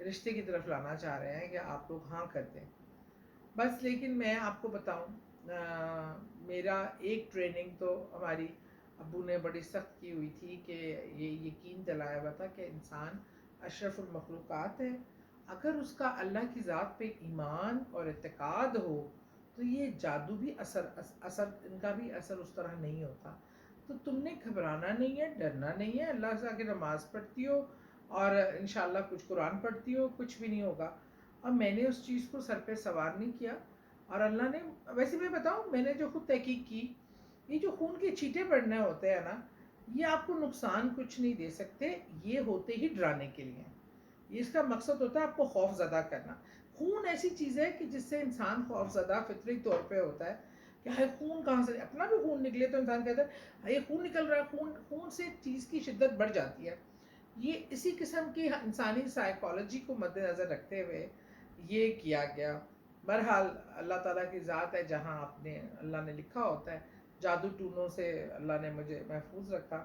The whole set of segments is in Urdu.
رشتے کی طرف لانا چاہ رہے ہیں کہ آپ لوگ ہاں کر دیں بس. لیکن میں آپ کو بتاؤں میرا ایک ٹریننگ تو ہماری ابو نے بڑی سخت کی ہوئی تھی کہ یہ یقین دلایا ہوا تھا کہ انسان اشرف المخلوقات ہے. اگر اس کا اللہ کی ذات پہ ایمان اور اعتقاد ہو تو یہ جادو بھی اثر ان کا بھی اثر اس طرح نہیں ہوتا. تو تم نے گھبرانا نہیں ہے، ڈرنا نہیں ہے. اللہ سے آگے نماز پڑھتی ہو اور انشاءاللہ کچھ قرآن پڑھتی ہو، کچھ بھی نہیں ہوگا. اور میں نے اس چیز کو سر پہ سوار نہیں کیا. اور اللہ نے ویسے میں بتاؤں میں نے جو خود تحقیق کی، یہ جو خون کے چھینٹے پڑنے ہوتے ہیں نا، یہ آپ کو نقصان کچھ نہیں دے سکتے. یہ ہوتے ہی ڈرانے کے لیے. یہ اس کا مقصد ہوتا ہے آپ کو خوف زدہ کرنا. خون ایسی چیز ہے کہ جس سے انسان خوف زدہ فطری طور پہ ہوتا ہے کہ ہائے خون کہاں سے، اپنا بھی خون نکلے تو انسان کہتا ہے یہ خون نکل رہا ہے. خون سے چیز کی شدت بڑھ جاتی ہے. یہ اسی قسم کی انسانی سائیکالوجی کو مد نظر رکھتے ہوئے یہ کیا گیا. بہرحال اللہ تعالیٰ کی ذات ہے، جہاں اللہ نے لکھا ہوتا ہے. جادو ٹونوں سے اللہ نے مجھے محفوظ رکھا.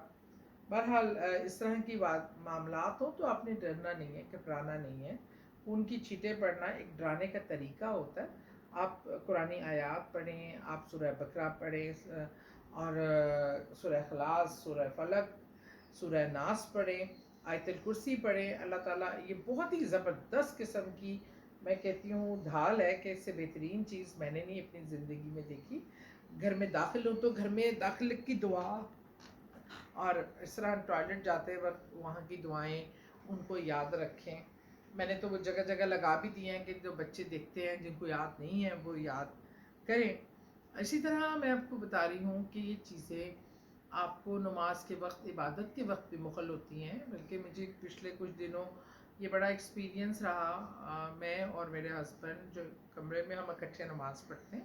بہرحال اس طرح کی معاملات ہو تو آپ نے ڈرنا نہیں ہے، گھبرانا نہیں ہے. ان کی چھیٹیں پڑھنا ایک ڈرانے کا طریقہ ہوتا ہے. آپ قرآن آیات پڑھیں، آپ سورہ بقرہ پڑھیں اور سورہ اخلاص، سورہ فلق، سورہ ناس پڑھیں، آیت الکرسی پڑھیں. اللہ تعالیٰ یہ بہت ہی زبردست قسم کی میں کہتی ہوں ڈھال ہے کہ اس سے بہترین چیز میں نے نہیں اپنی زندگی میں دیکھی. گھر میں داخل ہو تو گھر میں داخل کی دعا، اور اس طرح ٹوائلٹ جاتے وقت وہاں کی دعائیں ان کو یاد رکھیں. میں نے تو وہ جگہ جگہ لگا بھی دی ہیں کہ جو بچے دیکھتے ہیں جن کو یاد نہیں ہے وہ یاد کریں. اسی طرح میں آپ کو بتا رہی ہوں کہ یہ چیزیں آپ کو نماز کے وقت، عبادت کے وقت بھی مخل ہوتی ہیں. بلکہ مجھے پچھلے کچھ دنوں یہ بڑا ایکسپیرینس رہا. میں اور میرے ہسبینڈ جو کمرے میں ہم اکٹھے نماز پڑھتے ہیں،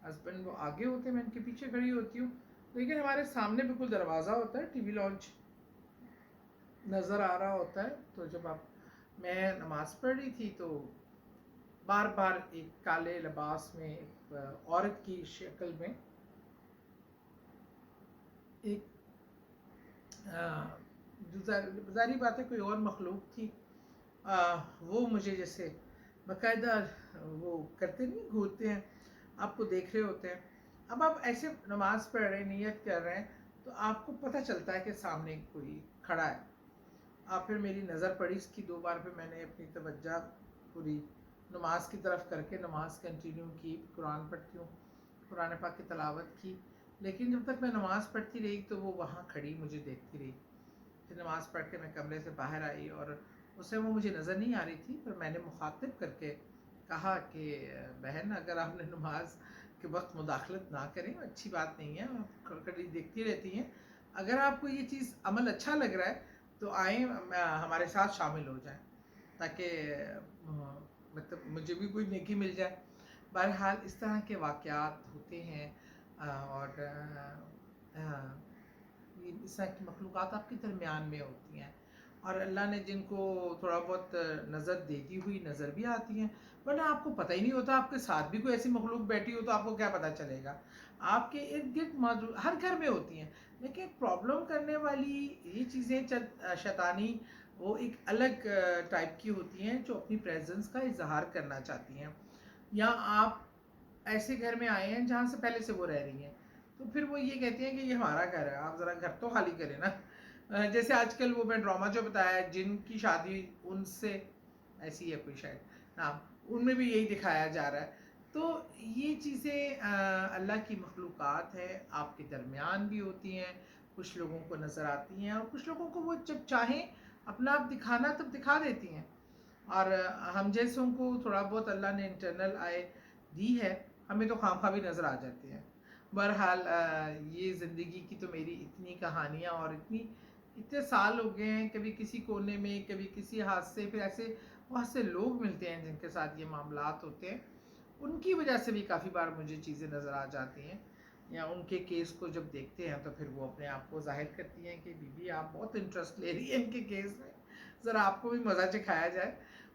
ہسبینڈ وہ آگے ہوتے ہیں، میں ان کے پیچھے کھڑی ہوتی ہوں، لیکن ہمارے سامنے بالکل دروازہ ہوتا ہے، ٹی وی لانچ نظر آ رہا ہوتا ہے. تو جب میں نماز پڑھ رہی تھی تو بار بار ایک کالے لباس میں ایک عورت کی شکل میں ایک ظاہری بات ہے کوئی اور مخلوق تھی. وہ مجھے جیسے باقاعدہ وہ کرتے نہیں، گھورتے ہیں، آپ کو دیکھ رہے ہوتے ہیں. اب آپ ایسے نماز پڑھ رہے ہیں، نیت کر رہے ہیں، تو آپ کو پتہ چلتا ہے کہ سامنے کوئی کھڑا ہے. پھر میری نظر پڑی اس کی 2 بار، پہ میں نے اپنی توجہ پوری نماز کی طرف کر کے نماز کنٹینیو کی. قرآن پڑھتی ہوں، قرآن پاک کی تلاوت کی. لیکن جب تک میں نماز پڑھتی رہی تو وہ وہاں کھڑی مجھے دیکھتی رہی. پھر نماز پڑھ کے میں کمرے سے باہر آئی اور اس سے وہ مجھے نظر نہیں آ رہی تھی. پر میں نے مخاطب کر کے کہا کہ بہن، اگر آپ نے نماز کے وقت مداخلت نہ کریں، اچھی بات نہیں ہے، آپ کھڑی دیکھتی رہتی ہیں. اگر آپ کو یہ چیز عمل اچھا لگ رہا ہے تو آئیں ہمارے ساتھ شامل ہو جائیں، تاکہ مطلب مجھے بھی کوئی نیکی مل جائے. بہرحال اس طرح کے واقعات ہوتے ہیں اور اس طرح کی مخلوقات آپ کے درمیان میں ہوتی ہیں. اور اللہ نے جن کو تھوڑا بہت نظر دیتی ہوئی نظر بھی آتی ہیں، ورنہ آپ کو پتہ ہی نہیں ہوتا. آپ کے ساتھ بھی کوئی ایسی مخلوق بیٹھی ہو تو آپ کو کیا پتہ چلے گا. آپ کے ارد گرد موجود ہر گھر میں ہوتی ہیں. لیکن پرابلم کرنے والی یہ چیزیں شیطانی وہ ایک الگ ٹائپ کی ہوتی ہیں، جو اپنی پریزنس کا اظہار کرنا چاہتی ہیں. یا آپ ایسے گھر میں آئے ہیں جہاں سے پہلے سے وہ رہ رہی ہیں، تو پھر وہ یہ کہتے ہیں کہ یہ ہمارا گھر ہے، آپ ذرا گھر تو خالی کریں نا. جیسے آج کل وہ میں ڈرامہ جو بتایا ہے، جن کی شادی ان سے ایسی ہے کوئی شاید نام، ان میں بھی یہی دکھایا جا رہا ہے. تو یہ چیزیں اللہ کی مخلوقات ہیں، آپ کے درمیان بھی ہوتی ہیں. کچھ لوگوں کو نظر آتی ہیں اور کچھ لوگوں کو وہ جب چاہیں اپنا آپ دکھانا تب دکھا دیتی ہیں. اور ہم جیسوں کو تھوڑا بہت اللہ نے انٹرنل آئے دی ہے، ہمیں تو خواہ بھی نظر آ جاتی ہیں. بہرحال یہ زندگی کی تو میری اتنی کہانیاں اور اتنے سال ہو گئے ہیں. کبھی کسی کونے میں، کبھی کسی حادثے، پھر ایسے بہت سے لوگ ملتے ہیں جن کے ساتھ یہ معاملات ہوتے ہیں. ان کی وجہ سے بھی کافی بار مجھے چیزیں نظر آ جاتی ہیں، یا ان کے کیس کو جب دیکھتے ہیں تو پھر وہ اپنے آپ کو ظاہر کرتی ہیں کہ بی بی آپ بہت انٹرسٹ لے رہی ہیں ان کے کیس میں، ذرا آپ کو بھی مزہ چکھایا جائے.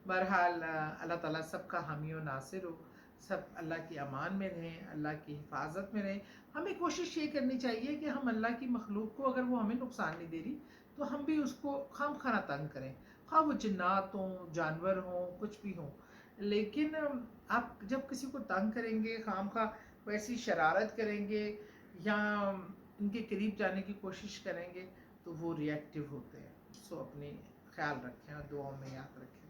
بہرحال اللہ تعالیٰ سب کا حامی و ناصر ہو، سب اللہ کی امان میں رہیں، اللہ کی حفاظت میں رہیں. ہمیں کوشش یہ کرنی چاہیے کہ ہم اللہ کی مخلوق کو، اگر وہ ہمیں نقصان نہیں دے رہی تو ہم بھی اس کو خام خانہ تنگ کریں. خواہ وہ جنات ہوں، جانور ہوں، کچھ بھی ہوں. لیکن آپ جب کسی کو تنگ کریں گے، خام خواہ ویسی شرارت کریں گے یا ان کے قریب جانے کی کوشش کریں گے تو وہ ری ایکٹیو ہوتے ہیں. سو اپنی خیال رکھیں اور دعاؤں میں یاد رکھیں.